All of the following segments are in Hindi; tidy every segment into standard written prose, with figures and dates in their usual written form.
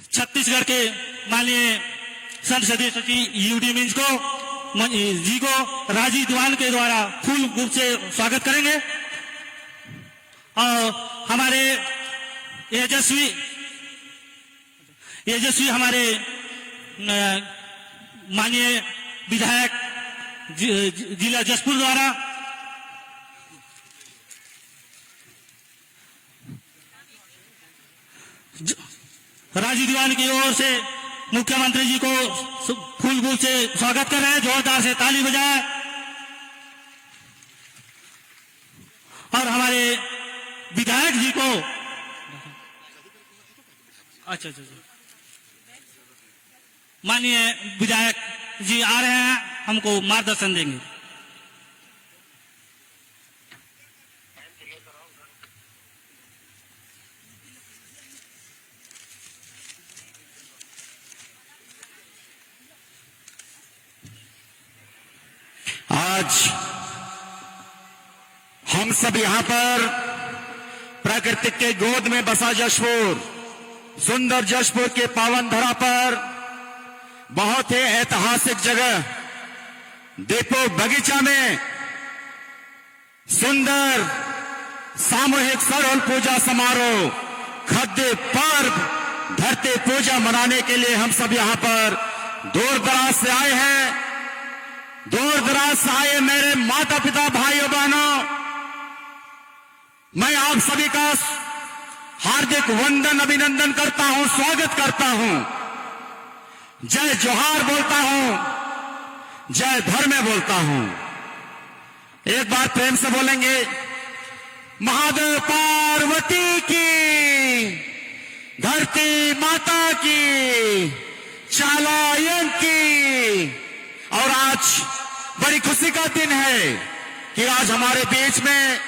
छत्तीसगढ़ के माननीय संसदीय सचिव यूडी मीन्स को जी को राजीव दीवान के द्वारा फूल गुच्छ से स्वागत करेंगे और हमारे यशस्वी हमारे माननीय विधायक जिला जशपुर द्वारा राजीव दीवान की ओर से मुख्यमंत्री जी को फूल गुच्छ से स्वागत कर रहे हैं। जोरदार से ताली बजाए। और हमारे विधायक जी को अच्छा माननीय विधायक जी आ रहे हैं, हमको मार्गदर्शन देंगे। आज हम सब यहां पर प्राकृतिक के गोद में बसा जशपुर, सुंदर जशपुर के पावन धरा पर बहुत ही ऐतिहासिक जगह दीपो बगीचा में सुंदर सामूहिक सरहुल पूजा समारोह, खद्य पर्व, धरती पूजा मनाने के लिए हम सब यहां पर दूर दराज से आए हैं। दूर दराज से आए मेरे माता पिता भाइयों बहनों, मैं आप सभी का हार्दिक वंदन अभिनंदन करता हूं, स्वागत करता हूं। जय जोहार बोलता हूं, जय धर्म में बोलता हूं। एक बार प्रेम से बोलेंगे, महादेव पार्वती की, धरती माता की, चालायन की। और आज बड़ी खुशी का दिन है कि आज हमारे बीच में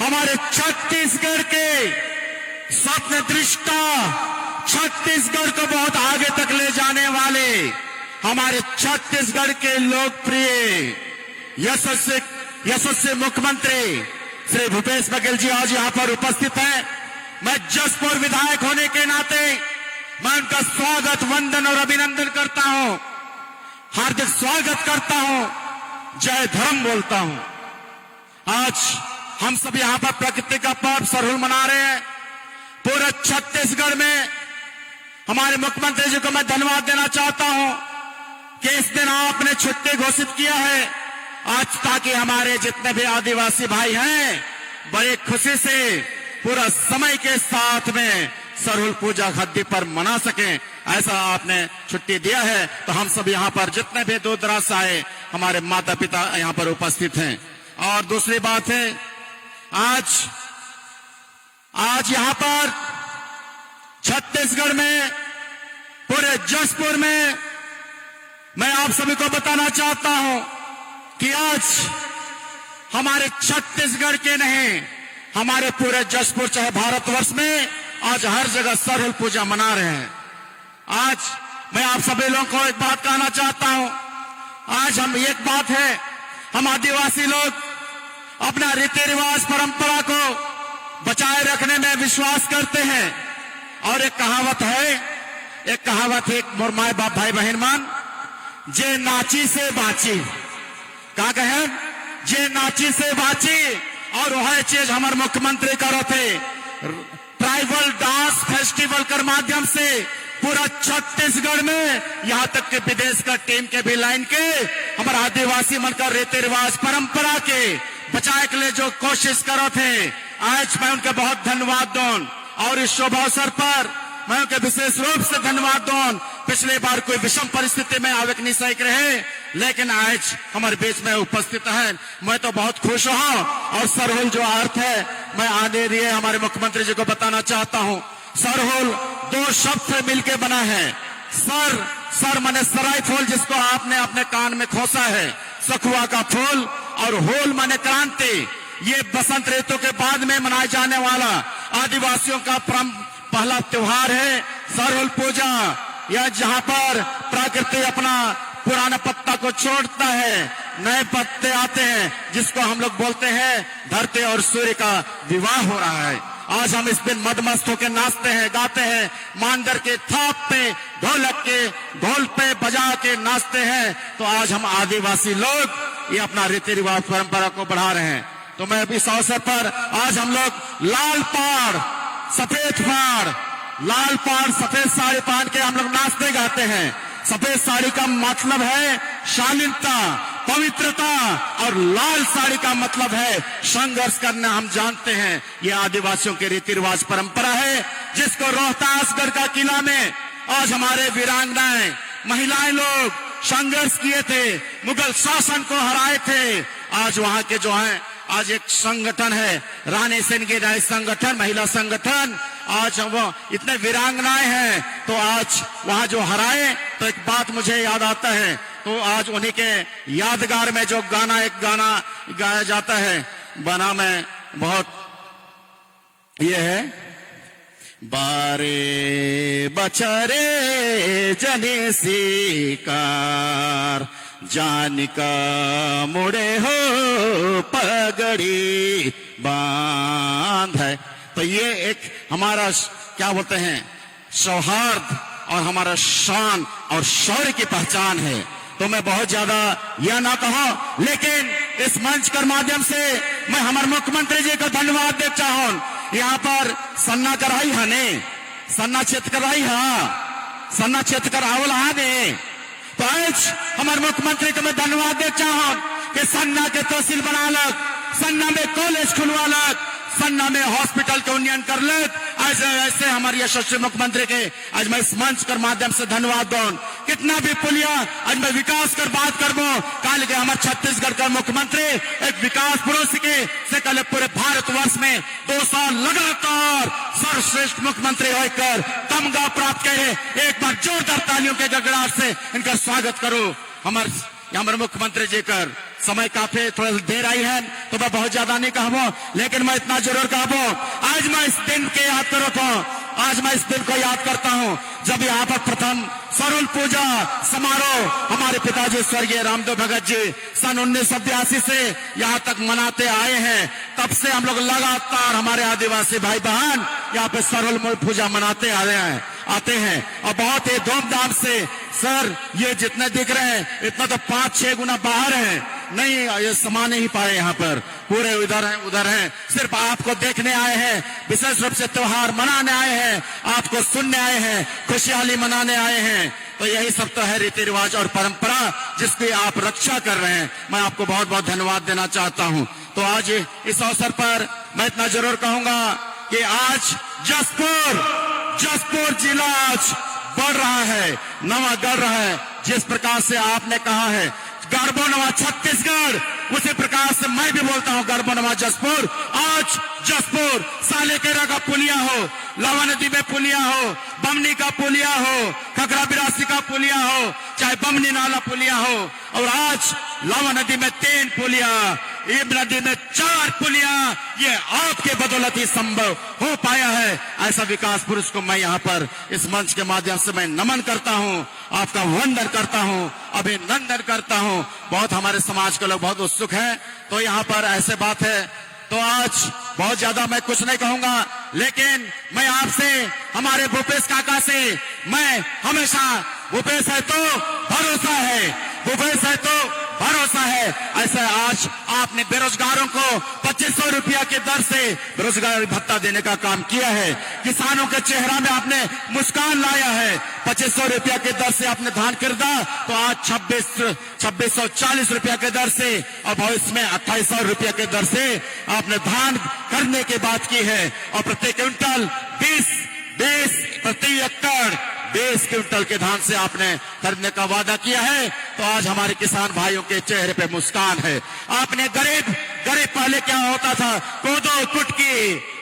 हमारे छत्तीसगढ़ के स्वप्न दृष्टा, छत्तीसगढ़ को बहुत आगे तक ले जाने वाले हमारे छत्तीसगढ़ के लोकप्रिय यशस्वी मुख्यमंत्री श्री भूपेश बघेल जी आज यहां पर उपस्थित हैं। मैं जशपुर विधायक होने के नाते मैं उनका स्वागत, वंदन और अभिनंदन करता हूं, हार्दिक स्वागत करता हूं, जय धर्म बोलता हूं। आज हम सब यहां पर प्रकृति का पर्व सरहुल मना रहे हैं। पूरे छत्तीसगढ़ में हमारे मुख्यमंत्री जी को मैं धन्यवाद देना चाहता हूं कि इस दिन आपने छुट्टी घोषित किया है आज, ताकि हमारे जितने भी आदिवासी भाई हैं बड़े खुशी से पूरा समय के साथ में सरहुल पूजा खद्दी पर मना सकें, ऐसा आपने छुट्टी दिया है। तो हम सब यहाँ पर जितने भी दूर दराज से आए हमारे माता पिता यहाँ पर उपस्थित हैं। और दूसरी बात है, आज यहाँ पर छत्तीसगढ़ में, पूरे जशपुर में मैं आप सभी को बताना चाहता हूं कि आज हमारे छत्तीसगढ़ के नहीं, हमारे पूरे जशपुर चाहे भारतवर्ष में आज हर जगह सरहुल पूजा मना रहे हैं। आज मैं आप सभी लोगों को एक बात कहना चाहता हूं। आज हम एक बात है, हम आदिवासी लोग अपना रीति रिवाज परंपरा को बचाए रखने में विश्वास करते हैं। और एक कहावत है, एक मोर माए बाप भाई बहन मान, जे नाची से बाची, का कहे, जे नाची से बाची। और वह चीज हमारे मुख्यमंत्री करो थे, ट्राइबल डांस फेस्टिवल के माध्यम से पूरा छत्तीसगढ़ में, यहाँ तक के विदेश का टीम के भी लाइन के हमारा आदिवासी मन का रीति रिवाज परंपरा के बचाए के लिए जो कोशिश करो थे, आज मैं उनका बहुत धन्यवाद दूं। और इस शुभ अवसर पर मैं उनके विशेष रूप से धन्यवाद दूं। पिछले बार कोई विषम परिस्थिति में आवक नहीं सही रहे, लेकिन आज हमारे बीच में उपस्थित है, मैं तो बहुत खुश हूं। और सरहुल जो अर्थ है, मैं आने लिए हमारे मुख्यमंत्री जी को बताना चाहता हूं। सरहुल दो शब्द से मिलकर बना है। सर माने सराय फूल, जिसको आपने अपने कान में खोसा है, सखुआ का फूल, और होल माने क्रांति। ये बसंत ऋतु के बाद में मनाए जाने वाला आदिवासियों का पहला त्योहार है सरहुल पूजा। यह जहां पर प्रकृति अपना पुराना पत्ता को छोड़ता है, नए पत्ते आते हैं, जिसको हम लोग बोलते हैं धरती और सूर्य का विवाह हो रहा है। आज हम इस दिन मदमस्त होकर नाचते हैं, गाते हैं, मांदर के थाप पे, ढोलक के ढोल पे बजा के नाचते हैं। तो आज हम आदिवासी लोग ये अपना रीति रिवाज परंपरा को बढ़ा रहे हैं। तो मैं इस अवसर पर आज हम लोग लाल पाड़ सफेद पाड़, लाल पाड़ सफेद साड़ी पहन के हम लोग नाचते गाते हैं। सफेद साड़ी का मतलब है शालीनता, पवित्रता, और लाल साड़ी का मतलब है संघर्ष करना। हम जानते हैं ये आदिवासियों के रीति रिवाज परंपरा है, जिसको रोहतासगढ़ का किला में आज हमारे वीरांगनाएं महिलाएं लोग संघर्ष किए थे, मुगल शासन को हराए थे। आज वहां के जो हैं, आज एक संगठन है रानी सेन के राय संगठन, महिला संगठन, आज वो इतने वीरांगनाएं हैं। तो आज वहां जो हराए, तो एक बात मुझे याद आता है, तो आज उन्हीं के यादगार में जो एक गाना गाया जाता है, बना में बहुत ये है, बारे बचरे जने शिकार जानिका मुड़े हो पगड़ी बांध है। तो ये एक हमारा क्या बोलते हैं सौहार्द और हमारा शान और शौर्य की पहचान है। तो मैं बहुत ज्यादा यह ना कहूं, लेकिन इस मंच के माध्यम से मैं हमारे मुख्यमंत्री जी को धन्यवाद देना चाहूं। यहाँ पर सन्ना कराई है ने, सन्ना क्षेत्र कराई है, सन्ना क्षेत्र करावल है ने। तो आज हमारे मुख्यमंत्री को मैं धन्यवाद देना चाहूं कि सन्ना के तहसील बना लग, सन्ना में कॉलेज खुलवा लग, सन्ना में हॉस्पिटल के उन्नयन कर लग। ऐसे हमारे यशस्वी मुख्यमंत्री के आज मैं इस मंच के माध्यम से धन्यवाद दूं। कितना भी पुलिया आज मैं विकास कर बात करबो, कल के हमारे छत्तीसगढ़ का मुख्यमंत्री एक विकास पुरुष के से कल पूरे भारतवर्ष में 2 साल लगातार सर्वश्रेष्ठ मुख्यमंत्री होकर तमगा प्राप्त करे। एक बार जोरदार तालियों के गड़गड़ाहट से इनका स्वागत करो। हमारे मुख्यमंत्री जी कर समय काफी थोड़ा देर आई है, तो मैं बहुत ज्यादा नहीं कहूँ, लेकिन मैं इतना जरूर कहूँ, आज मैं इस दिन के याद करता हूँ, आज मैं इस दिन को याद करता हूँ जब यहाँ पर प्रथम सरल पूजा समारोह हमारे पिताजी स्वर्गीय रामदेव भगत जी सन 1982 से यहाँ तक मनाते आए हैं। तब से हम लोग लगातार हमारे आदिवासी भाई बहन यहाँ पे सरल पूजा मनाते आ रहे हैं, आते हैं, और बहुत ही धूमधाम से। सर ये जितने दिख रहे हैं इतना तो 5-6 गुना बाहर है, नहीं ये समा नहीं पाए यहाँ पर, पूरे इधर हैं उधर हैं, सिर्फ आपको देखने आए हैं, विशेष रूप से त्योहार मनाने आए हैं, आपको सुनने आए हैं, खुशहाली मनाने आए हैं। तो यही सब तो है रीति रिवाज और परंपरा जिसकी आप रक्षा कर रहे हैं। मैं आपको बहुत बहुत धन्यवाद देना चाहता हूँ। तो आज इस अवसर पर मैं इतना जरूर कहूंगा कि आज जसपुर जिला आज बढ़ रहा है, नवा गढ़ रहा है। जिस प्रकार से आपने कहा है गर्बो नवा छत्तीसगढ़, उसी प्रकार से मैं भी बोलता हूँ गर्बो नवा जसपुर। आज जसपुर सालेकेरा का पुलिया हो, लावा नदी में पुलिया हो, बमनी का पुलिया हो, खकरा बिरासी का पुलिया हो, चाहे बमनी नाला पुलिया हो, और आज लावा नदी में 3 पुलिया, इब नदी में 4 पुलिया, ये आपके बदौलत ही संभव हो पाया है। ऐसा विकास पुरुष को मैं यहाँ पर इस मंच के माध्यम से मैं नमन करता हूँ, आपका वंदन करता हूँ, अभिनंदन करता हूँ। बहुत हमारे समाज के लोग बहुत उत्सुक हैं, तो यहाँ पर ऐसे बात है। तो आज बहुत ज्यादा मैं कुछ नहीं कहूंगा, लेकिन मैं आपसे हमारे भूपेश काका से मैं हमेशा, भूपेश है तो भरोसा है, भूपेश है तो भरोसा है। ऐसा आज आपने बेरोजगारों को 2500 रुपया के दर से बेरोजगारी भत्ता देने का काम किया है, किसानों के चेहरा में आपने मुस्कान लाया है। 2500 रुपया के दर से आपने धान खरीदा, तो आज 2640 रुपया के दर से, और भविष्य में 2800 रुपया के दर से आपने धान करने की बात की है। और प्रति क्विंटल 20 प्रति एकड़ 20 क्विंटल के धान से आपने खरीदने का वादा किया है। तो आज हमारे किसान भाइयों के चेहरे पे मुस्कान है। आपने गरीब पहले क्या होता था, कोदो कुटकी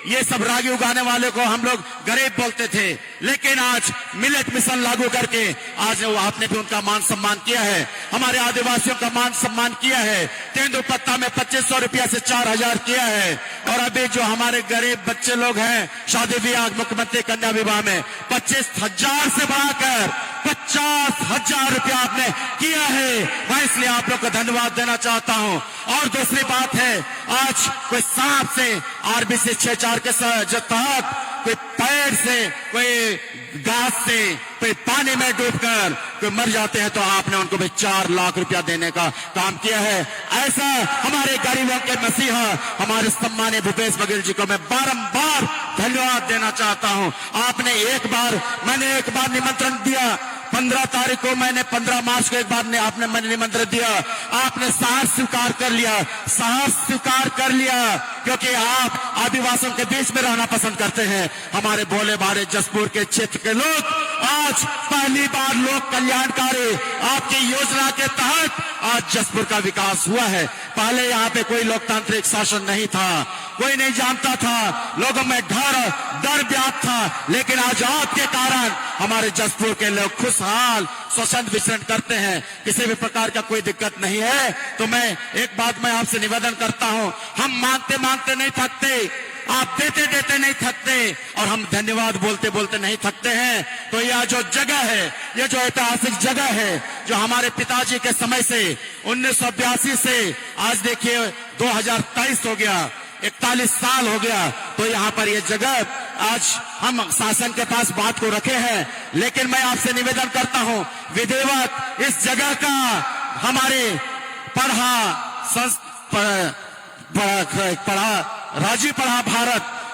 ये सब रागी उगाने वाले को हम लोग गरीब बोलते थे, लेकिन आज मिलेट मिशन लागू करके आज आपने भी उनका मान सम्मान किया है, हमारे आदिवासियों का मान सम्मान किया है। तेंदुपत्ता में 2500 रुपया से 4000 किया है। और अभी जो हमारे गरीब बच्चे लोग हैं शादी ब्याह मुख्यमंत्री कन्या विवाह में 25,000 से बढ़ाकर 50,000 रुपया आपने किया है। मैं इसलिए आप लोग को धन्यवाद देना चाहता हूं। और दूसरी बात है, आज कोई सांप से RBC 64 के तहत, कोई पैर से, कोई घास से, कोई पानी में डूबकर कोई मर जाते हैं तो आपने उनको भी 4 लाख रुपया देने का काम किया है। ऐसा हमारे गरीबों के मसीहा हमारे सम्मानीय भूपेश बघेल जी को मैं बारंबार धन्यवाद देना चाहता हूं। मैंने एक बार निमंत्रण दिया, 15 तारीख को मैंने 15 मार्च को एक बार आपने मैंने निमंत्रण दिया, आपने साहस स्वीकार कर लिया क्योंकि आप आदिवासियों के बीच में रहना पसंद करते हैं। हमारे भोले भाले जसपुर के क्षेत्र के लोग आज पहली बार लोक कल्याणकारी आपकी योजना के तहत आज जसपुर का विकास हुआ है। पहले यहाँ पे कोई लोकतांत्रिक शासन नहीं था, कोई नहीं जानता था, लोगों में डर व्याप्त था, लेकिन आज आपके कारण हमारे जसपुर के लोग खुशहाल स्वच्छंद विचरण करते हैं, किसी भी प्रकार का कोई दिक्कत नहीं है। तो एक बात मैं आपसे निवेदन करता हूं, हम मांगते मांगते नहीं थकते, आप देते देते नहीं थकते, और हम धन्यवाद बोलते बोलते नहीं थकते हैं। तो यह जो जगह है, यह जो ऐतिहासिक जगह है, जो हमारे पिताजी के समय से 1982 से आज देखिए 2023 हो गया, 41 साल हो गया, तो यहाँ पर ये जगह आज हम शासन के पास बात को रखे हैं। लेकिन मैं आपसे निवेदन करता हूँ, विधिवत इस जगह का हमारे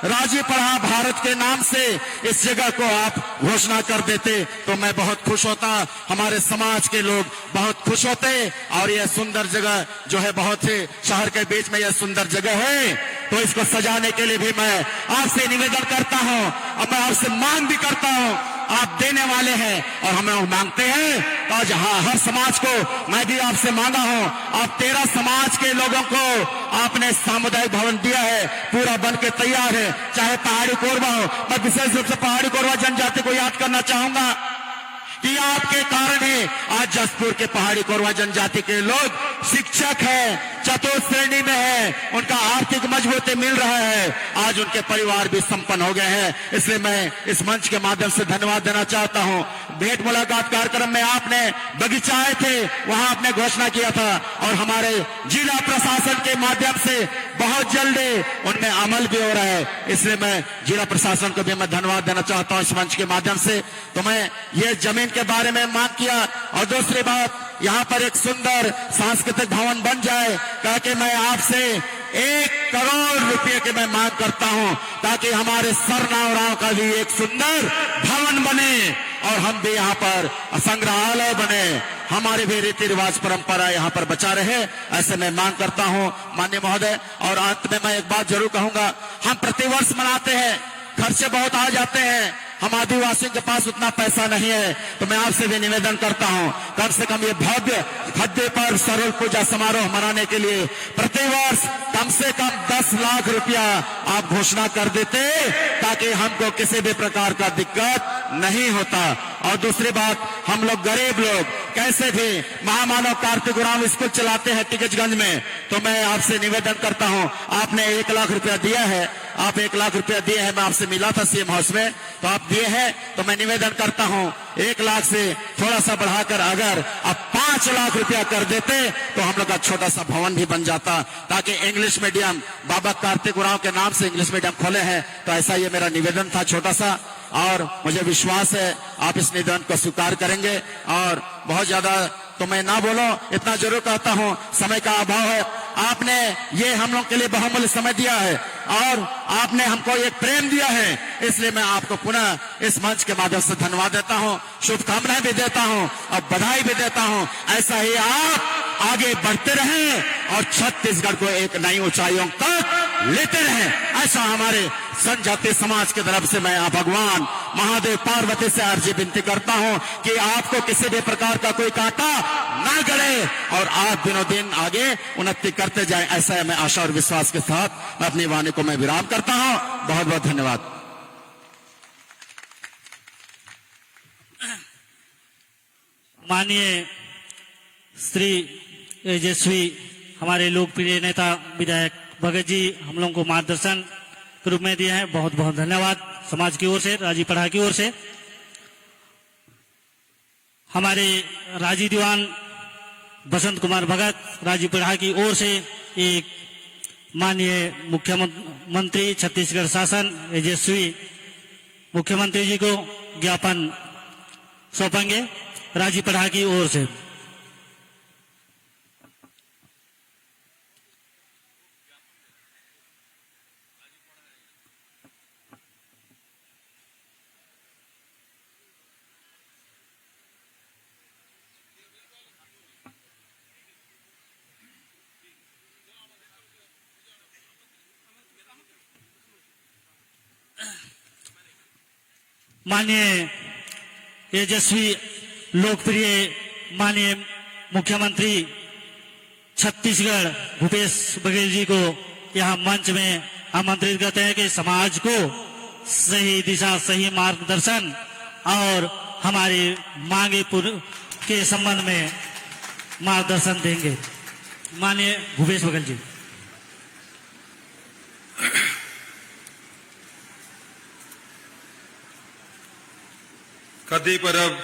राजी पढ़ा भारत के नाम से इस जगह को आप घोषणा कर देते तो मैं बहुत खुश होता, हमारे समाज के लोग बहुत खुश होते। और यह सुंदर जगह जो है, बहुत ही शहर के बीच में यह सुंदर जगह है, तो इसको सजाने के लिए भी मैं आपसे निवेदन करता हूं और मैं आपसे मांग भी करता हूं। आप देने वाले हैं और हमें मांगते हैं, तो आज हर समाज को मैं भी आपसे मांगा हूं। आप 13 समाज के लोगों को आपने सामुदायिक भवन दिया है, पूरा बन के तैयार है, चाहे पहाड़ी कोरबा हो। मैं विशेष रूप से पहाड़ी कोरबा जनजाति को याद करना चाहूंगा कि आपके कारण ही आज जसपुर के पहाड़ी कोरबा जनजाति के लोग शिक्षक हैं, चतुर्थ श्रेणी में है, उनका आर्थिक मजबूती मिल रहा है, आज उनके परिवार भी संपन्न हो गए हैं। इसलिए मैं इस मंच के माध्यम से धन्यवाद देना चाहता हूं। भेंट मुलाकात कार्यक्रम में आपने बगीचा आए थे, वहां आपने घोषणा किया था, और हमारे जिला प्रशासन के माध्यम से बहुत जल्दी उनमें अमल भी हो रहा है। इसलिए मैं जिला प्रशासन को भी मैं धन्यवाद देना चाहता हूं इस मंच के माध्यम से। तो मैं ये जमीन के बारे में मांग किया, और दूसरी बात, यहाँ पर एक सुंदर सांस्कृतिक भवन बन जाए, ताकि मैं आपसे 1 करोड़ रुपए की मैं मांग करता हूं, ताकि हमारे सरनावराव का भी एक सुंदर भवन बने और हम भी यहाँ पर संग्रहालय बने, हमारे भी रीति रिवाज परंपरा यहाँ पर बचा रहे, ऐसे मैं मांग करता हूँ माननीय महोदय। और अंत में मैं एक बात जरूर कहूंगा, हम प्रतिवर्ष मनाते हैं, खर्चे बहुत आ जाते हैं, हम आदिवासियों के पास उतना पैसा नहीं है, तो मैं आपसे भी निवेदन करता हूं, कम से कम ये भव्य खद्दे पर सरल पूजा समारोह मनाने के लिए प्रतिवर्ष कम से कम 10 लाख रुपया आप घोषणा कर देते, ताकि हमको किसी भी प्रकार का दिक्कत नहीं होता। और दूसरी बात, हम लोग गरीब लोग कैसे भी महामानव कार्तिक उरांव स्कूल चलाते हैं टिकटगंज में, तो मैं आपसे निवेदन करता हूं, आपने 1 लाख रुपया दिया है, आप 1 लाख रुपया दिए हैं, मैं आपसे मिला था सीएम हाउस में, तो आप दिए हैं, तो मैं निवेदन करता हूं 1 लाख से थोड़ा सा बढ़ाकर अगर आप 5 लाख रुपया कर देते तो हम लोग का छोटा सा भवन भी बन जाता, ताकि इंग्लिश मीडियम बाबा कार्तिक उरांव के नाम से इंग्लिश मीडियम खोले हैं। तो ऐसा ये मेरा निवेदन था छोटा सा, और मुझे विश्वास है आप इस निवेदन को स्वीकार करेंगे। और बहुत ज्यादा तो मैं ना बोलो, इतना जरूर कहता हूं, समय का अभाव है, आपने ये हम लोग के लिए बहुमूल्य समय दिया है और आपने हमको एक प्रेम दिया है, इसलिए मैं आपको पुनः इस मंच के माध्यम से धन्यवाद देता हूं, शुभकामनाएं भी देता हूं और बधाई भी देता हूं। ऐसा ही आप आगे बढ़ते रहें और छत्तीसगढ़ को एक नई ऊंचाइयों तक लेते रहें, ऐसा हमारे जनजातीय समाज की तरफ से मैं भगवान महादेव पार्वती से अर्जी विनती करता हूं कि आपको किसी भी प्रकार का कोई कांटा ना गड़े और आप दिनों दिन आगे उन्नति करते जाएं, ऐसा मैं आशा और विश्वास के साथ अपनी वाणी को मैं विराम करता हूं। बहुत बहुत धन्यवाद। माननीय श्री तेजस्वी हमारे लोकप्रिय नेता विधायक भगत जी हम लोगों को मार्गदर्शन के रूप में दिए हैं, बहुत बहुत धन्यवाद समाज की ओर से, राजी पढ़ा की ओर से। हमारे राजी दीवान बसंत कुमार भगत राजी पढ़ा की ओर से एक माननीय मुख्यमंत्री छत्तीसगढ़ शासन यशस्वी मुख्यमंत्री जी को ज्ञापन सौंपेंगे राजी पढ़ा की ओर से। माननीय यशस्वी लोकप्रिय माननीय मुख्यमंत्री छत्तीसगढ़ भूपेश बघेल जी को यहाँ मंच में आमंत्रित करते हैं कि समाज को सही दिशा सही मार्गदर्शन और हमारी मांगे के संबंध में मार्गदर्शन देंगे। माननीय भूपेश बघेल जी। खदी परब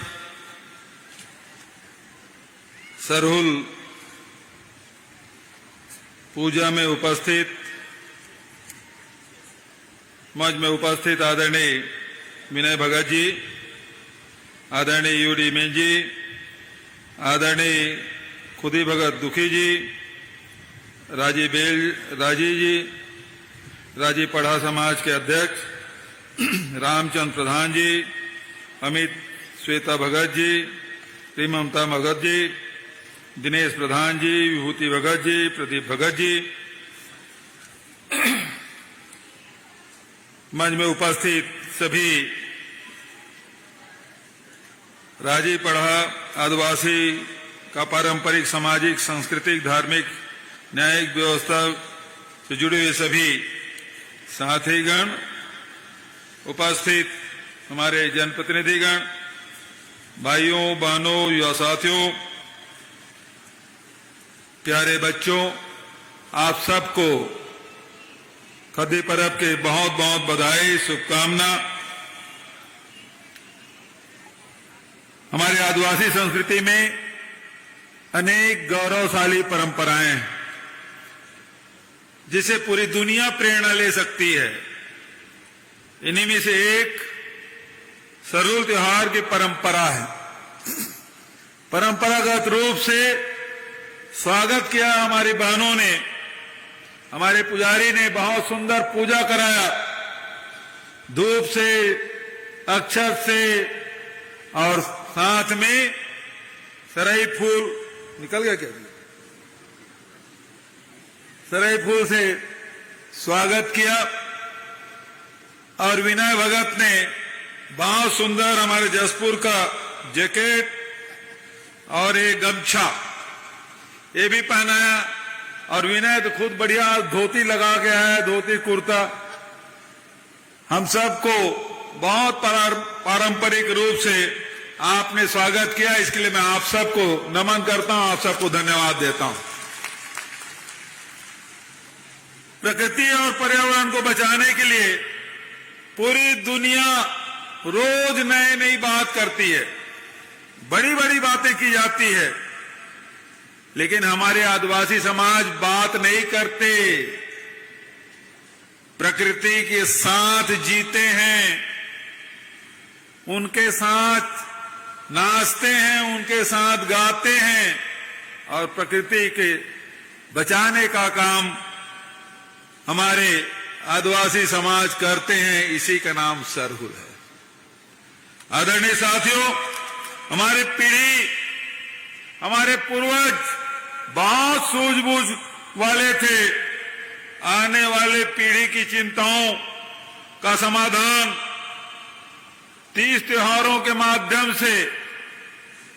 सरहुल पूजा में उपस्थित मंच में उपस्थित आदरणीय विनय भगत जी, आदरणीय यूडी मीन जी, आदरणीय खुदी भगत दुखी जी, राजी जी, राजी पढ़ा समाज के अध्यक्ष रामचंद्र प्रधान जी, अमित श्वेता भगत जी, श्री ममता भगत जी, दिनेश प्रधान जी, विभूति भगत जी, प्रदीप भगत जी, मंच में उपस्थित सभी राजी पढ़ा आदिवासी का पारंपरिक सामाजिक सांस्कृतिक धार्मिक न्यायिक व्यवस्था से जुड़े हुए सभी साथीगण, उपस्थित हमारे जनप्रतिनिधिगण, भाइयों बहनों युवा साथियों, प्यारे बच्चों, आप सबको खदी पर्व के बहुत बहुत बधाई शुभकामना। हमारे आदिवासी संस्कृति में अनेक गौरवशाली परंपराएं हैं जिसे पूरी दुनिया प्रेरणा ले सकती है। इन्हीं में से एक सरहुल त्योहार की परंपरा है। परंपरागत रूप से स्वागत किया हमारी बहनों ने, हमारे पुजारी ने बहुत सुंदर पूजा कराया, धूप से, अक्षत से और साथ में सरई फूल निकल गया क्या? सरई फूल से स्वागत किया और विनय भगत ने बहुत सुंदर हमारे जसपुर का जैकेट और एक गमछा ये भी पहनाया और विनय तो खुद बढ़िया धोती लगा के आया, धोती कुर्ता। हम सबको बहुत पारंपरिक रूप से आपने स्वागत किया, इसके लिए मैं आप सबको नमन करता हूं, आप सबको धन्यवाद देता हूं। प्रकृति और पर्यावरण को बचाने के लिए पूरी दुनिया रोज नई नई बात करती है, बड़ी बड़ी बातें की जाती है, लेकिन हमारे आदिवासी समाज बात नहीं करते, प्रकृति के साथ जीते हैं, उनके साथ नाचते हैं, उनके साथ गाते हैं और प्रकृति के बचाने का काम हमारे आदिवासी समाज करते हैं। इसी का नाम सरहुल है। आदरणीय साथियों, हमारी पीढ़ी, हमारे पूर्वज बहुत सूझबूझ वाले थे। आने वाले पीढ़ी की चिंताओं का समाधान 30 त्योहारों के माध्यम से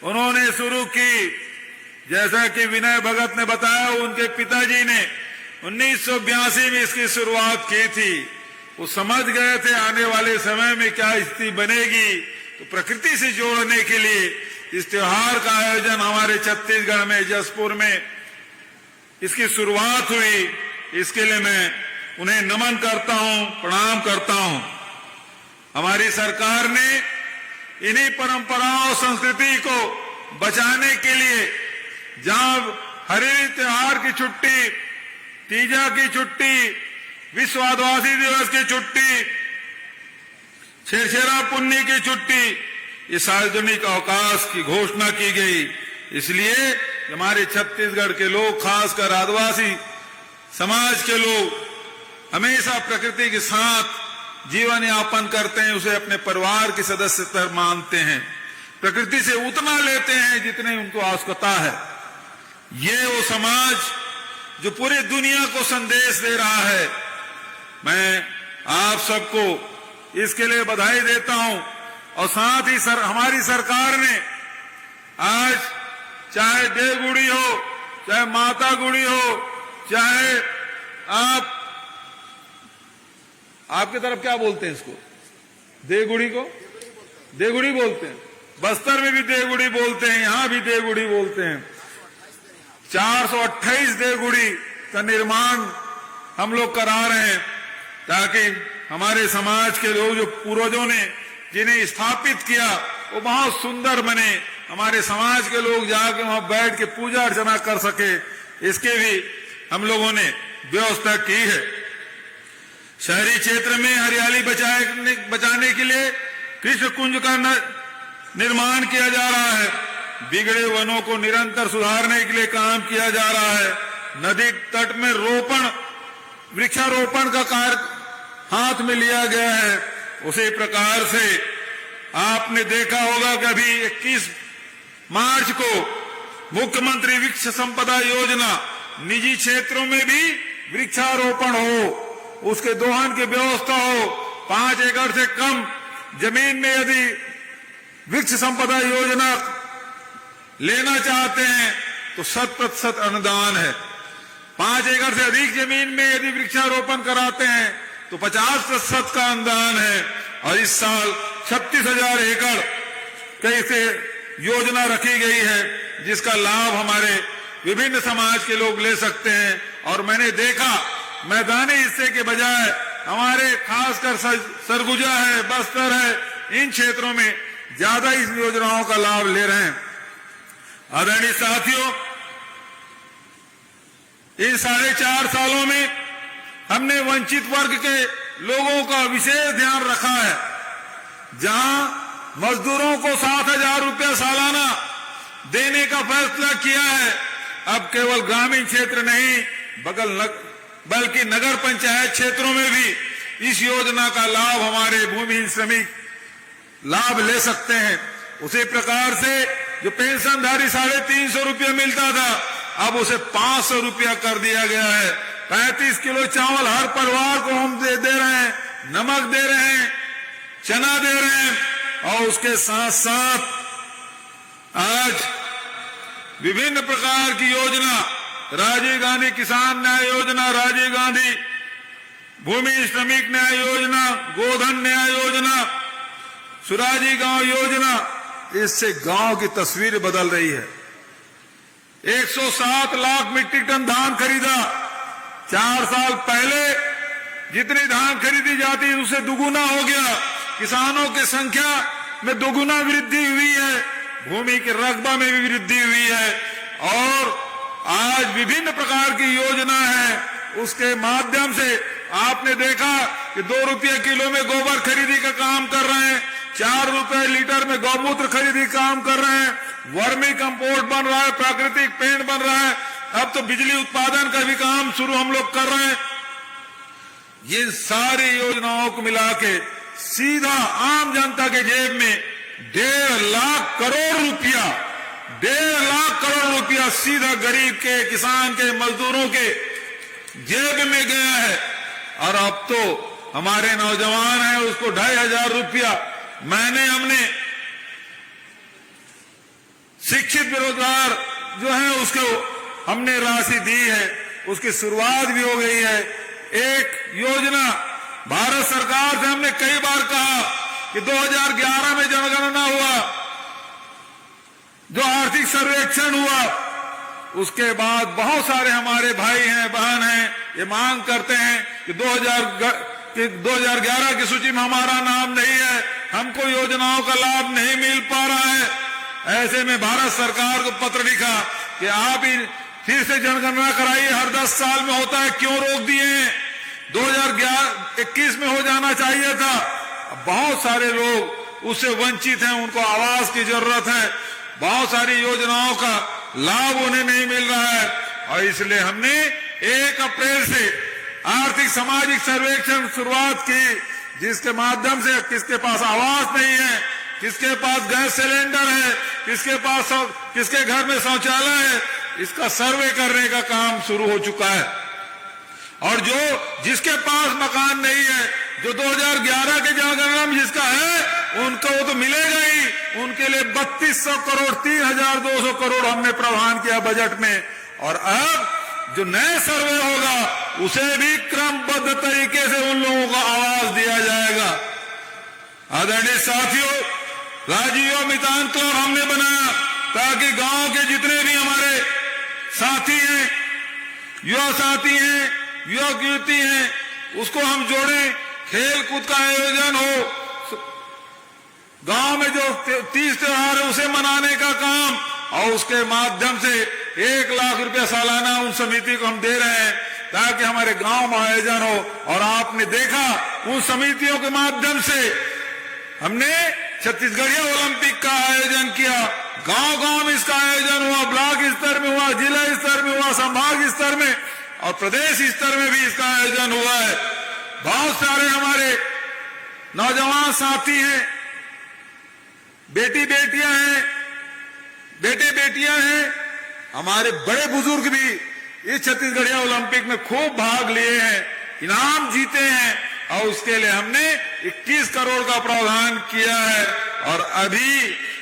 उन्होंने शुरू की। जैसा कि विनय भगत ने बताया, उनके पिताजी ने 1982 में इसकी शुरुआत की थी। वो समझ गए थे आने वाले समय में क्या स्थिति बनेगी, तो प्रकृति से जोड़ने के लिए इस त्योहार का आयोजन हमारे छत्तीसगढ़ में जसपुर में इसकी शुरुआत हुई। इसके लिए मैं उन्हें नमन करता हूं, प्रणाम करता हूं। हमारी सरकार ने इन्हीं परंपराओं संस्कृति को बचाने के लिए जहां हरेली त्योहार की छुट्टी, तीजा की छुट्टी, विश्व आदिवासी दिवस की छुट्टी, छेरछेरा पुन्नी की छुट्टी, ये सार्वजनिक अवकाश की घोषणा की गई। इसलिए हमारे छत्तीसगढ़ के लोग, खासकर आदिवासी समाज के लोग हमेशा प्रकृति के साथ जीवन यापन करते हैं, उसे अपने परिवार के सदस्य तरह मानते हैं, प्रकृति से उतना लेते हैं जितने उनको आवश्यकता है। ये वो समाज जो पूरी दुनिया को संदेश दे रहा है। मैं आप सबको इसके लिए बधाई देता हूं और साथ ही हमारी सरकार ने आज चाहे देवगुड़ी हो, चाहे माता गुड़ी हो, चाहे आपकी तरफ क्या बोलते हैं इसको, देवगुड़ी को देवगुड़ी बोलते हैं, बस्तर में भी देवगुड़ी बोलते हैं, यहां भी देवगुड़ी बोलते हैं। 428 देवगुड़ी का निर्माण हम लोग करा रहे हैं ताकि हमारे समाज के लोग, जो पूर्वजों ने जिन्हें स्थापित किया, वो बहुत सुंदर बने, हमारे समाज के लोग जाके वहां बैठ के पूजा अर्चना कर सके, इसके भी हम लोगों ने व्यवस्था की है। शहरी क्षेत्र में हरियाली बचाने के लिए कृष्ण कुंज का निर्माण किया जा रहा है। बिगड़े वनों को निरंतर सुधारने के लिए काम किया जा रहा है। नदी तट में वृक्षारोपण का कार्य हाथ में लिया गया है। उसी प्रकार से आपने देखा होगा कि अभी 21 मार्च को मुख्यमंत्री वृक्ष संपदा योजना, निजी क्षेत्रों में भी वृक्षारोपण हो, उसके दोहन की व्यवस्था हो। 5 एकड़ से कम जमीन में यदि वृक्ष संपदा योजना लेना चाहते हैं तो 100% अनुदान है। 5 एकड़ से अधिक जमीन में यदि वृक्षारोपण कराते हैं तो 50% का अनुदान है। और इस साल 36,000 एकड़ कैसे योजना रखी गई है, जिसका लाभ हमारे विभिन्न समाज के लोग ले सकते हैं। और मैंने देखा मैदानी हिस्से के बजाय हमारे खासकर सरगुजा है, बस्तर है, इन क्षेत्रों में ज्यादा इस योजनाओं का लाभ ले रहे हैं। आदरणीय साथियों, इन 4.5 सालों में हमने वंचित वर्ग के लोगों का विशेष ध्यान रखा है। जहां मजदूरों को 7,000 रुपया सालाना देने का फैसला किया है, अब केवल ग्रामीण क्षेत्र नहीं बल्कि नगर पंचायत क्षेत्रों में भी इस योजना का लाभ हमारे भूमिहीन श्रमिक लाभ ले सकते हैं। उसी प्रकार से जो पेंशनधारी 350 रुपया मिलता था, अब उसे 500 रुपया कर दिया गया है। 35 किलो चावल हर परिवार को हम दे रहे हैं, नमक दे रहे हैं, चना दे रहे हैं। और उसके साथ साथ आज विभिन्न प्रकार की योजना, राजीव गांधी किसान न्याय योजना, राजीव गांधी भूमि श्रमिक न्याय योजना, गोधन न्याय योजना, सुराजी गांव योजना, इससे गांव की तस्वीर बदल रही है। 107 लाख मीट्रिक टन धान खरीदा। 4 साल पहले जितनी धान खरीदी जाती उससे दुगुना हो गया। किसानों की संख्या में दुगुना वृद्धि हुई है, भूमि के रकबा में भी वृद्धि हुई है। और आज विभिन्न प्रकार की योजना है, उसके माध्यम से आपने देखा कि 2 रुपये किलो में गोबर खरीदी का काम कर रहे हैं, 4 रुपए लीटर में गौमूत्र खरीदी काम कर रहे हैं, वर्मी कंपोस्ट बन रहा है, प्राकृतिक पेड़ बन रहा है, अब तो बिजली उत्पादन का भी काम शुरू हम लोग कर रहे हैं। ये सारी योजनाओं को मिला के सीधा आम जनता के जेब में 1.5 लाख करोड़ रुपया, 1.5 लाख करोड़ रुपया सीधा गरीब के, किसान के, मजदूरों के जेब में गया है। और अब तो हमारे नौजवान हैं, उसको 2,500 रुपया हमने शिक्षित बेरोजगार जो है उसको हमने राशि दी है, उसकी शुरुआत भी हो गई है। एक योजना भारत सरकार से हमने कई बार कहा कि 2011 में जनगणना हुआ, जो आर्थिक सर्वेक्षण हुआ, उसके बाद बहुत सारे हमारे भाई हैं, बहन हैं, ये मांग करते हैं कि 2011 की सूची में हमारा नाम नहीं है, हमको योजनाओं का लाभ नहीं मिल पा रहा है। ऐसे में भारत सरकार को पत्र लिखा कि आप ही फिर से जनगणना कराइए, हर 10 साल में होता है, क्यों रोक दिए हैं? 2021 में हो जाना चाहिए था। बहुत सारे लोग उससे वंचित हैं, उनको आवास की जरूरत है, बहुत सारी योजनाओं का लाभ उन्हें नहीं मिल रहा है। और इसलिए हमने 1 अप्रैल से आर्थिक सामाजिक सर्वेक्षण शुरुआत की, जिसके माध्यम से किसके पास आवास नहीं है, किसके पास गैस सिलेंडर है, किसके घर में शौचालय है, इसका सर्वे करने का काम शुरू हो चुका है। और जिसके पास मकान नहीं है, जो 2011 के जनगणना में जिसका है, उनको वो तो मिलेगा ही। उनके लिए 3200 करोड़ 3200 करोड़ हमने प्रावधान किया बजट में। और अब जो नए सर्वे होगा उसे भी क्रमबद्ध तरीके से उन लोगों को आवास दिया जाएगा। आदरणीय साथियों, राजीव मितान क्लब हमने बनाया ताकि गांव के जितने भी हमारे साथी हैं, युवा साथी हैं, युवक युवती हैं, उसको हम जोड़ें, खेल कूद का आयोजन हो, गांव में जो 30 त्योहार है उसे मनाने का काम, और उसके माध्यम से 1 लाख रुपया सालाना उन समिति को हम दे रहे हैं ताकि हमारे गांव में आयोजन हो। और आपने देखा उन समितियों के माध्यम से हमने छत्तीसगढ़िया ओलंपिक का आयोजन किया, गांव गांव में इसका आयोजन हुआ, ब्लॉक स्तर में हुआ, जिला स्तर में हुआ, संभाग स्तर में और प्रदेश स्तर में भी इसका आयोजन हुआ है। बहुत सारे हमारे नौजवान साथी हैं, बेटी बेटियां हैं, बेटे बेटियां हैं, हमारे बड़े बुजुर्ग भी इस छत्तीसगढ़िया ओलंपिक में खूब भाग लिए हैं, इनाम जीते हैं। और उसके लिए हमने 21 करोड़ का प्रावधान किया है और अभी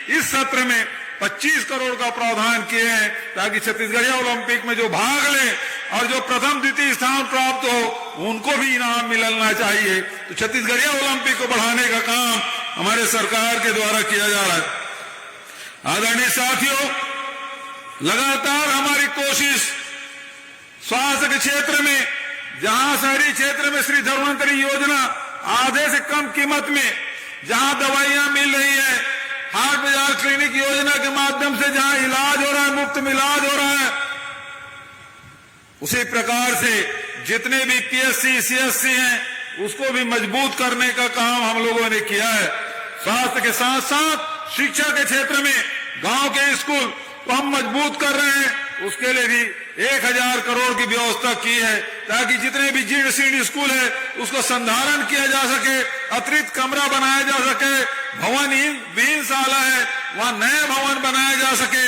इस सत्र में 25 करोड़ का प्रावधान किए हैं ताकि छत्तीसगढ़िया ओलंपिक में जो भाग लें और जो प्रथम द्वितीय स्थान प्राप्त हो उनको भी इनाम मिलना चाहिए। तो छत्तीसगढ़िया ओलंपिक को बढ़ाने का काम हमारे सरकार के द्वारा किया जा रहा है। आदरणीय साथियों, लगातार हमारी कोशिश स्वास्थ्य के क्षेत्र में, जहां शहरी क्षेत्र में श्री धन्वंतरी योजना आधे से कम कीमत में जहां दवाइयां मिल रही है, हाट बाजार क्लिनिक योजना के माध्यम से जहां इलाज हो रहा है, मुफ्त में इलाज हो रहा है, उसी प्रकार से जितने भी पीएससी सीएससी हैं उसको भी मजबूत करने का काम हम लोगों ने किया है। स्वास्थ्य के साथ साथ शिक्षा के क्षेत्र में गांव के स्कूल को हम मजबूत कर रहे हैं, उसके लिए भी 1000 करोड़ की व्यवस्था की है ताकि जितने भी जीर्ण शीर्ण स्कूल है उसको संधारण किया जा सके, अतिरिक्त कमरा बनाया जा सके, भवन विहीन शाला है वहां नए भवन बनाया जा सके।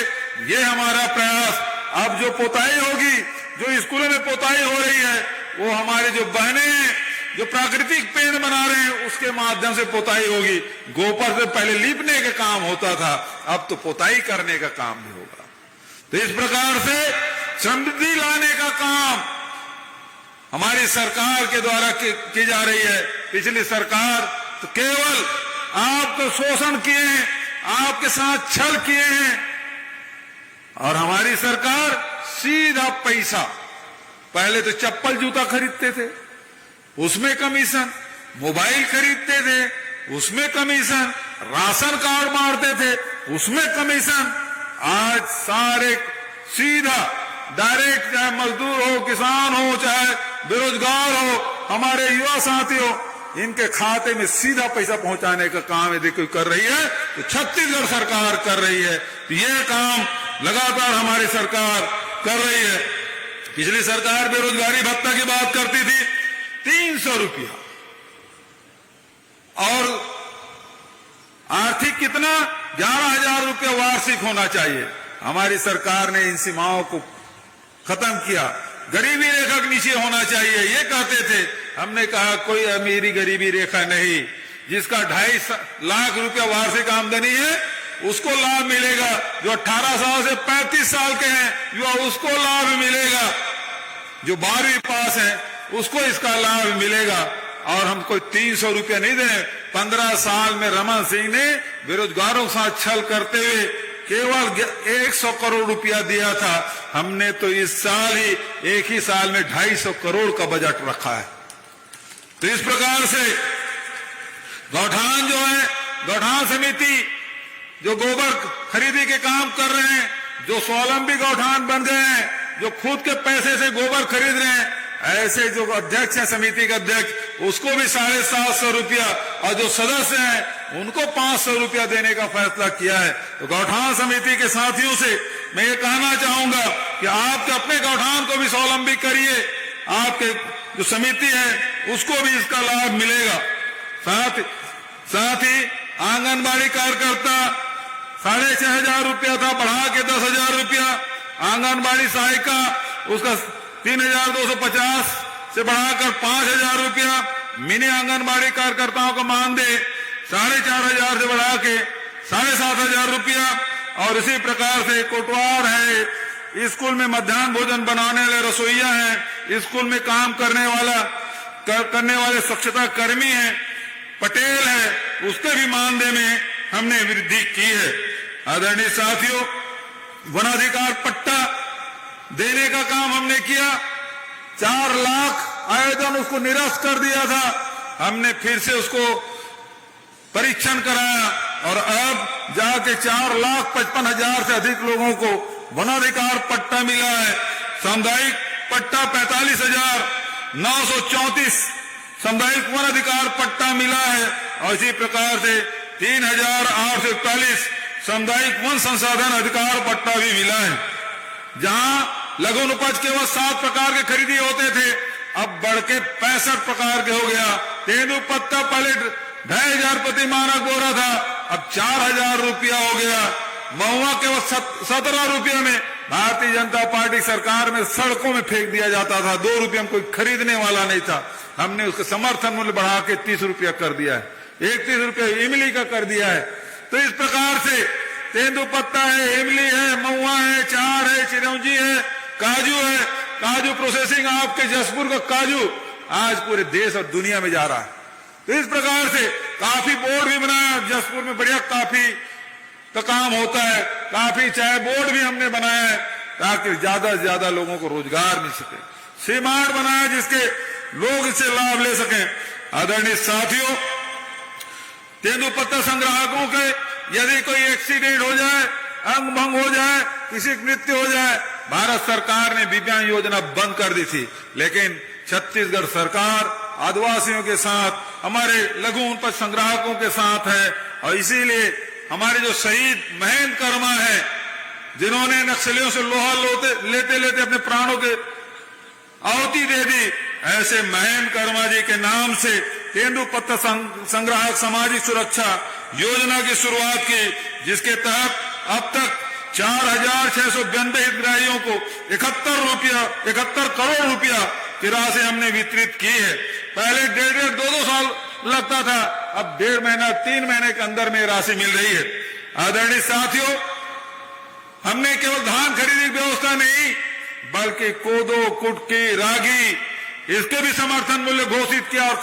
ये हमारा प्रयास। अब जो पोताई होगी, जो स्कूलों में पोताई हो रही है, वो हमारे जो बहनें हैं जो प्राकृतिक पेड़ बना रहे हैं उसके माध्यम से पोताई होगी। गोबर से पहले लीपने का काम होता था, अब तो पोताई करने का काम भी होगा। तो इस प्रकार से समृद्धि लाने का काम हमारी सरकार के द्वारा की जा रही है। पिछली सरकार तो केवल आपको शोषण किए हैं, आपके साथ छल किए हैं, और हमारी सरकार सीधा पैसा, पहले तो चप्पल जूता खरीदते थे उसमें कमीशन, मोबाइल खरीदते थे उसमें कमीशन, राशन कार्ड मारते थे उसमें कमीशन। आज सारे सीधा डायरेक्ट, चाहे मजदूर हो, किसान हो, चाहे बेरोजगार हो, हमारे युवा साथियों, इनके खाते में सीधा पैसा पहुंचाने का काम यदि कोई कर रही है तो छत्तीसगढ़ सरकार कर रही है। तो यह काम लगातार हमारी सरकार कर रही है। पिछली सरकार बेरोजगारी भत्ता की बात करती थी, 300 रुपया, और आर्थिक कितना 11,000 रुपया वार्षिक होना चाहिए। हमारी सरकार ने इन सीमाओं को खत्म किया, गरीबी रेखा के नीचे होना चाहिए ये कहते थे। हमने कहा कोई अमीरी गरीबी रेखा नहीं, जिसका 2.5 लाख रुपया वार्षिक आमदनी है उसको लाभ मिलेगा, जो 18 साल से 35 साल के हैं युवा उसको लाभ मिलेगा, जो 12वीं पास है उसको इसका लाभ मिलेगा। और हम कोई 300 रुपया नहीं दें। 15 साल में रमन सिंह ने बेरोजगारों के साथ छल करते हुए केवल 100 करोड़ रुपया दिया था, हमने तो इस साल ही एक ही साल में 250 करोड़ का बजट रखा है। तो इस प्रकार से गौठान जो है गौठान समिति जो गोबर खरीदी के काम कर रहे हैं, जो स्वावलंबी गौठान बन गए हैं, जो खुद के पैसे से गोबर खरीद रहे हैं, ऐसे जो अध्यक्ष है समिति का अध्यक्ष, उसको भी 750 रुपया और जो सदस्य हैं उनको 500 रुपया देने का फैसला किया है। तो गौठान समिति के साथियों से मैं ये कहना चाहूंगा कि आप अपने गौठान को भी स्वावलंबी करिए, आपके जो समिति है उसको भी इसका लाभ मिलेगा। साथ ही आंगनबाड़ी कार्यकर्ता 6,500 रुपया था, बढ़ा के 10,000 रुपया। आंगनबाड़ी सहायिका उसका 3,250 से बढ़ाकर 5,000 रुपया। मिनी आंगनबाड़ी कार्यकर्ताओं का मानदेय 4,500 से बढ़ा के 7,500 रुपया। और इसी प्रकार से कोटवार है, स्कूल में मध्याह्न भोजन बनाने वाले रसोईया हैं, स्कूल में काम करने वाले स्वच्छता कर्मी हैं, पटेल है, उसके भी मानदेय में हमने वृद्धि की है। आदरणीय साथियों, वनाधिकार पट्टा देने का काम हमने किया। 4 लाख आवेदन उसको निरस्त कर दिया था, हमने फिर से उसको परीक्षण कराया और अब जाके 4,55,000 से अधिक लोगों को वनाधिकार पट्टा मिला है। सामुदायिक पट्टा 45,934 सामुदायिक वनाधिकार पट्टा मिला है और इसी प्रकार से 3,841 सामुदायिक वन संसाधन अधिकार पट्टा भी मिला है। जहां लघु उपज केवल 7 प्रकार के खरीदी होते थे, अब बढ़ के 65 प्रकार के हो गया। तेंदुपत्ता पहले 2,500 प्रति मानक बोरा था, अब 4,000 रुपया हो गया। महुआ केवल 17 रुपये में भारतीय जनता पार्टी सरकार में सड़कों में फेंक दिया जाता था, 2 रुपये में कोई खरीदने वाला नहीं था। हमने उसका समर्थन मूल्य बढ़ा के 30 रुपया कर दिया है, 31 रुपये इमली का कर दिया है। तो इस प्रकार से तेंदुपत्ता है, इमली है, महुआ है, चार है, चिरौंजी है, काजू है। काजू प्रोसेसिंग आपके जसपुर का काजू आज पूरे देश और दुनिया में जा रहा है। तो इस प्रकार से काफी बोर्ड भी बनाया, जसपुर में बढ़िया काफी का काम होता है, काफी चाय बोर्ड भी हमने बनाया है ताकि ज्यादा से ज्यादा लोगों को रोजगार मिल सके। सीमार्ट बनाया जिसके लोग इससे लाभ ले सकें। आदरणीय साथियों, तेंदुपत्ता संग्राहकों के यदि कोई एक्सीडेंट हो जाए, अंग भंग हो जाए, किसी की मृत्यु हो जाए, भारत सरकार ने दिव्यांग योजना बंद कर दी थी, लेकिन छत्तीसगढ़ सरकार आदिवासियों के साथ, हमारे लघु उपज संग्राहकों के साथ है। और इसीलिए हमारे जो शहीद महेंद्र कर्मा है, जिन्होंने नक्सलियों से लोहा लेते लेते अपने प्राणों के आहुति दे दी, ऐसे महेंद्र कर्मा जी के नाम से तेंदुपत्ता संग्राहक सामाजिक सुरक्षा योजना की शुरुआत की, जिसके तहत अब तक 4,692 हितग्राहियों को 71 करोड़ रुपया की राशि हमने वितरित की है। पहले 1.5 2 साल लगता था, अब 1.5 महीना 3 महीने के अंदर में राशि मिल रही है। आदरणीय साथियों, हमने केवल धान खरीदी की व्यवस्था नहीं, बल्कि कोदो, कुटकी, रागी, इसके भी समर्थन मूल्य घोषित किया और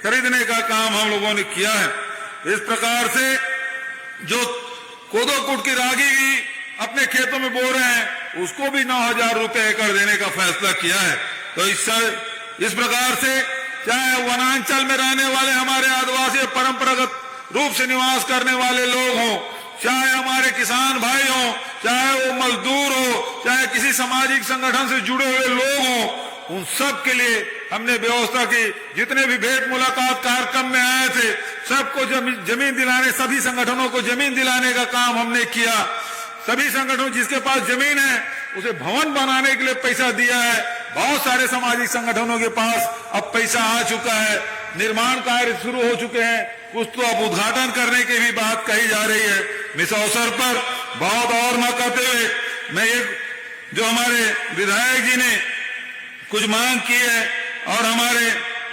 खरीदने का काम हम लोगों ने किया है। इस प्रकार से जो कोदो, कुटकी, रागी भी अपने खेतों में बो रहे हैं, उसको भी 9,000 रुपये एकड़ देने का फैसला किया है। तो इस प्रकार से चाहे वनांचल में रहने वाले हमारे आदिवासी परंपरागत रूप से निवास करने वाले लोग हों, चाहे हमारे किसान भाई हों, चाहे वो मजदूर हो, चाहे किसी सामाजिक संगठन से जुड़े हुए लोग हों, उन सब के लिए हमने व्यवस्था की। जितने भी भेंट मुलाकात कार्यक्रम में आए थे, सबको जमीन दिलाने, सभी संगठनों को जमीन दिलाने का काम हमने किया। सभी संगठनों जिसके पास जमीन है उसे भवन बनाने के लिए पैसा दिया है। बहुत सारे सामाजिक संगठनों के पास अब पैसा आ चुका है, निर्माण कार्य शुरू हो चुके हैं, कुछ तो अब उद्घाटन करने की भी बात कही जा रही है। इस अवसर पर बहुत और न कहते हुए मैं एक जो हमारे विधायक जी ने कुछ मांग की है और हमारे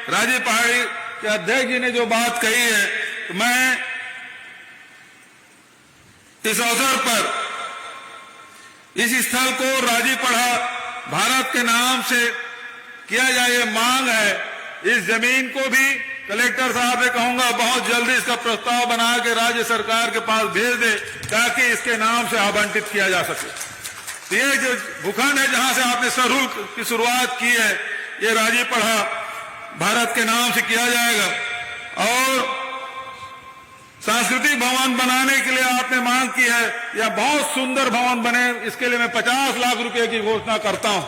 राज्य पहाड़ी के अध्यक्ष जी ने जो बात कही है, तो मैं इस अवसर पर इस स्थल को राजीपढ़ा भारत के नाम से किया जाए, ये मांग है। इस जमीन को भी कलेक्टर साहब से कहूंगा बहुत जल्दी इसका प्रस्ताव बना के राज्य सरकार के पास भेज दे ताकि इसके नाम से आवंटित किया जा सके। तो ये जो भूखंड है जहां से आपने सरहुल की शुरुआत की है, ये राजीपढ़ा भारत के नाम से किया जाएगा। और सांस्कृतिक भवन बनाने के लिए आपने मांग की है, या बहुत सुंदर भवन बने, इसके लिए मैं 50 लाख रुपए की घोषणा करता हूं।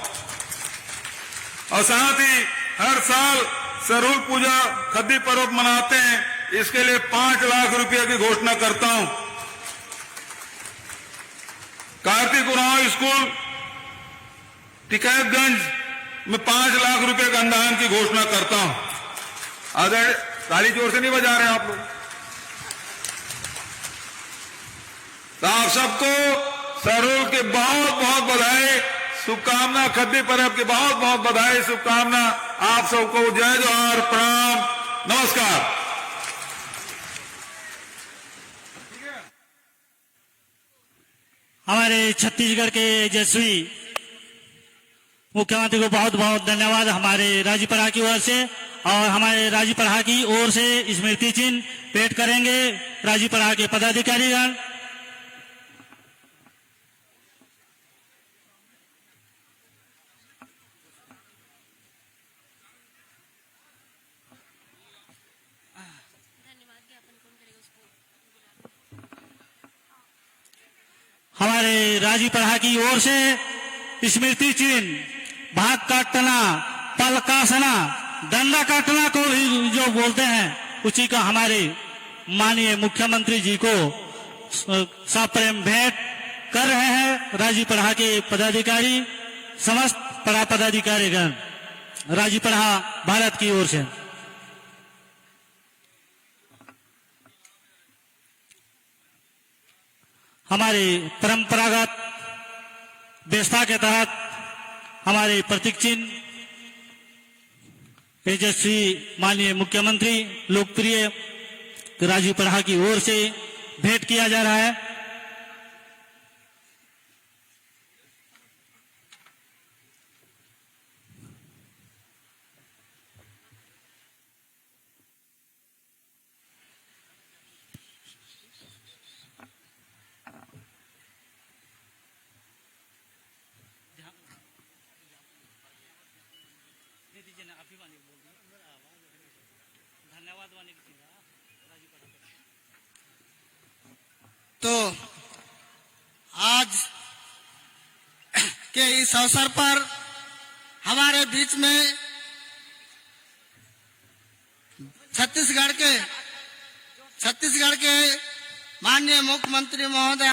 और साथ ही हर साल सरहुल पूजा खद्दी पर्व मनाते हैं, इसके लिए 5 लाख रुपए की घोषणा करता हूं। कार्तिक उरांव स्कूल टिकैतगंज में 5 लाख रुपए का अनुदान की घोषणा करता हूं। अगर ताली जोर से नहीं बजा रहे आप लोग, तो आप सबको सरहुल के बहुत बहुत बधाई, शुभकामना, खद्दी पर्व की बहुत बहुत बधाई, शुभकामना। आप सबको जय जोहार, प्रणाम, नमस्कार। हमारे छत्तीसगढ़ के यशस्वी मुख्यमंत्री को बहुत बहुत धन्यवाद हमारे राजीपरा की ओर से। और हमारे राजीपरा की ओर से स्मृति चिन्ह भेंट करेंगे राजीपरा के पदाधिकारीगण। हमारे राजीपरा की ओर से स्मृति चिन्ह, भाग काटना, पल काटना, डंडा काटना को जो बोलते हैं, उसी का हमारे माननीय मुख्यमंत्री जी को सप्रेम भेंट कर रहे हैं राजीपरा के पदाधिकारी, समस्त पड़ा पदाधिकारीगण राजीपरा भारत की ओर से। हमारे परंपरागत व्यवस्था के तहत हमारे प्रतीक चिन्ह तेजस्वी माननीय मुख्यमंत्री लोकप्रिय राजीपरा की ओर से भेंट किया जा रहा है। तो आज के इस अवसर पर हमारे बीच में छत्तीसगढ़ के माननीय मुख्यमंत्री महोदय